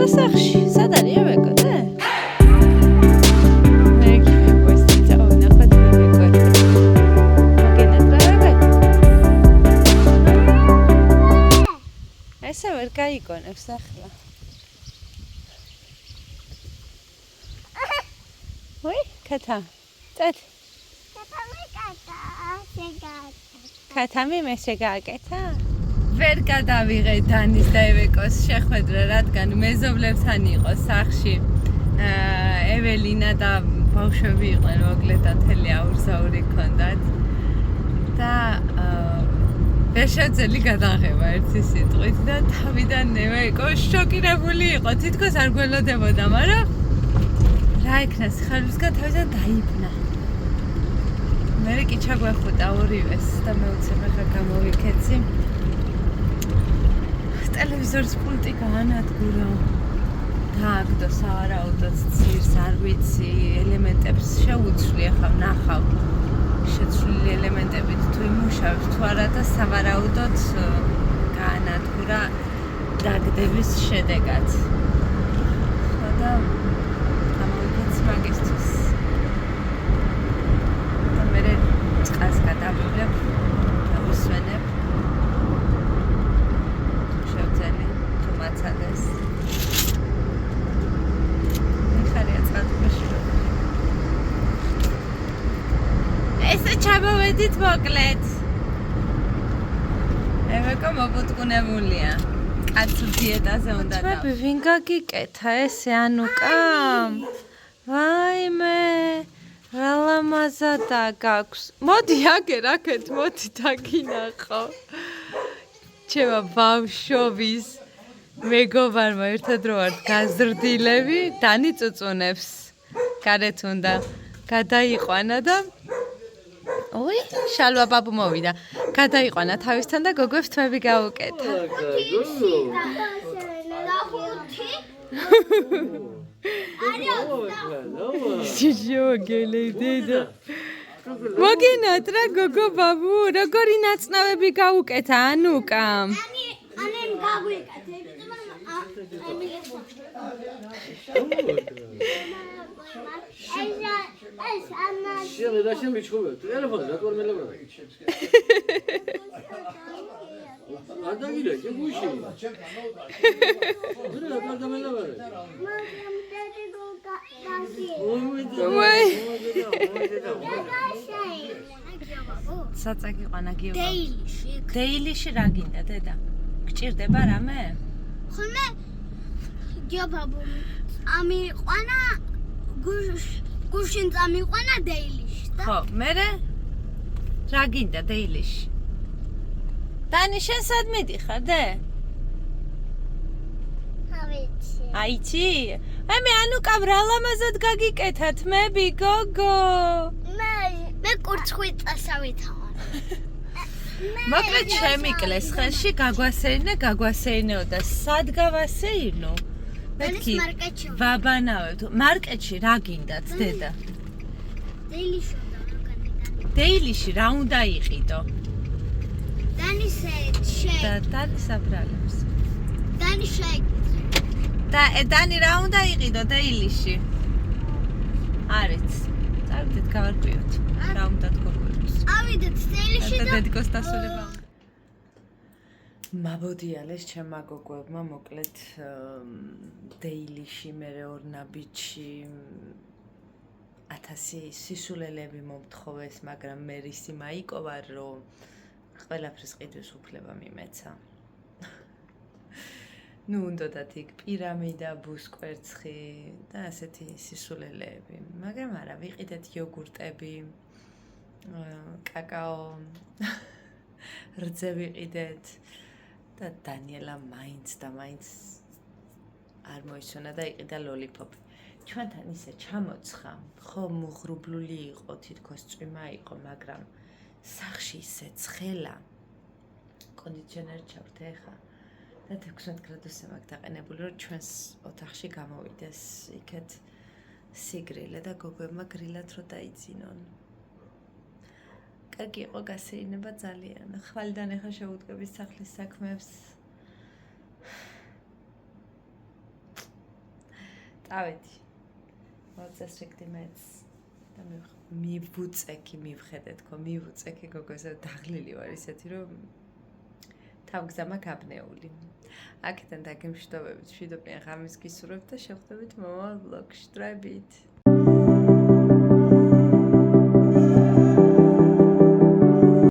სახში, სად არის ევეკო და? ესე ვერ გაიგონებს ახლა. ვაი, კათა. წეთ. კათამი მე შეგაკეთა? ვერ გადავიღე დანის და ევეკოს შეხვედრა, რადგან მეზობლებთან იყო სახში. ეველინა და ბავშვები იყვნენ, მოკლედ მთელი აურზაური ჰქონდათ. და ვერ შეძლი გადაღება ერთი სიტყვით და თავიდან ევეკო შოკირებული იყო, თითქოს არ გველოდებოდა, მაგრამ რა იქნა, სიხარულისგან თავიდან დაიბნა. მერე კი ჩაგვეხუტა ორივეს და მე უცებ ახლა გამოვიქეცი. ტელევიზორის პულტი გაანადგურა. დააგდო სავარაუდოდ ცირს, არ ვიცი, ელემენტებს შეუცვლი, ახლა ვნახავ. შეცვლილი ელემენტებით თუ იმუშავებს თუ არა და სავარაუდოდ გაანადგურა დაგდების შედეგად. ხო და გამოვიქეცი მაგისთვის. და მერე წყალს გადავივლებ, დავისვენებ. შევძელი თუ მაცადეს. მიხარია წყალთბოში. ესე ჩამოვედით მოკლედ. ევეკო მოგუტყუნებულია. კაცი დიეტაზე უნდა და. მე ვინ გაგიკეთა ესე ანუკამ? ვაიმე. რა ლამაზადა გაქვს. მოდი აგერ აქეთ, მოდი დაგინახო. ჩემო ბავშვობის მეგობარმა ერთად რო ვართ გაზრდილები, დანი წუწუნებს. გარეთ უნდა გადაიყვანა და ой, შალვა ბაბუ მოვიდა. გადაიყვანა თავისთან და გოგოებს თმები გაუკეთა. შიჟოგელედა. მოგენათ რა გოგო ბაბუ, როგორი ნაცნავები გაუკეთა ანუკამ? ანემ გაგვიკეთე, Şimdi de şimdi çıkıyor. Telefonu da görmeli mi? Arda gidiyor ki bu işi. Bunu da görmeli mi? საწაკი ყანა გიობა. დეილიში რა გინდა დედა? გჭირდება რამე? ხოლმე გიობაბუ ამიყვანა გუშინ წამიყვანა დეილიში და ხო, მერე რა გინდა დეილიში? დანი შენ სად მიდიხარ დე? ავიცი აიცი? მე ანუკამ რა ლამაზად გაგიკეთა თმები გოგო. მე კურცხვით წასავითავარ. მოკლედ შემიკლეს ხელში გაგვასეირნეო და სად გავასეირნო? მეთქი ვაბანავებ. მარკეტში რა გინდათ დედა? დეილიში უნდა გავგანე. დეილიში რა უნდა იყიდო? დანის და დანის აბრალებს. დანის შეეკითხე. და დანი რა უნდა იყიდო დეილიში? არიც. წავიდეთ გავარკვიოთ. რა უნდა გოგოს? ავიდეთ დეილიში და დედიკოს დასულება. მაბოდიალეს ჩემმა გოგოებმა მოკლედ დეილიში მე ორნაბიჩი 1000 სისულელები მომთხოვეს, მაგრამ მე ისი მაიკოვა რომ ყველაფრის ყიდვის უფლება მიმეცა. ნუ უნდათ იქ პირამიდა, ბუსკვერცხი და ასეთი სისულელეები, მაგრამ არა, ვიყიდეთ იოგურტები, კაკაო, რძე ვიყიდეთ. და დანიელა მაინც არ მოისონა და იყიდა ლოლიპოპი. ჩვენთან ისე ჩამოცხა, ხო მუღრუბლული იყო, თითქოს წვიმა იყო, მაგრამ სახში ისე ცხელა. კონდიციონერი ჩავრთე ხა და 16 გრადუსზე მაქვს დაყენებული, რომ ჩვენს ოთახში გამოვიდეს იქეთ სიგრილე და გოგოებმა გრილად რო დაიძინონ. კარგი იყო გასეირნება ძალიან. ხვალიდან ახლა შევუდგები სახლის საქმეებს. წავედი. მოწესრიგდი მეც და მივუწექი თქო, მივუწექი გოგოსა დაღლილი ვარ ისეთი რომ თავგზამა გაბნეული. აქედან დაგემშვიდობებით, მშვიდობიან ღამის გისურვებთ და შევხვდებით მომავალ ვლოგში. დროებით.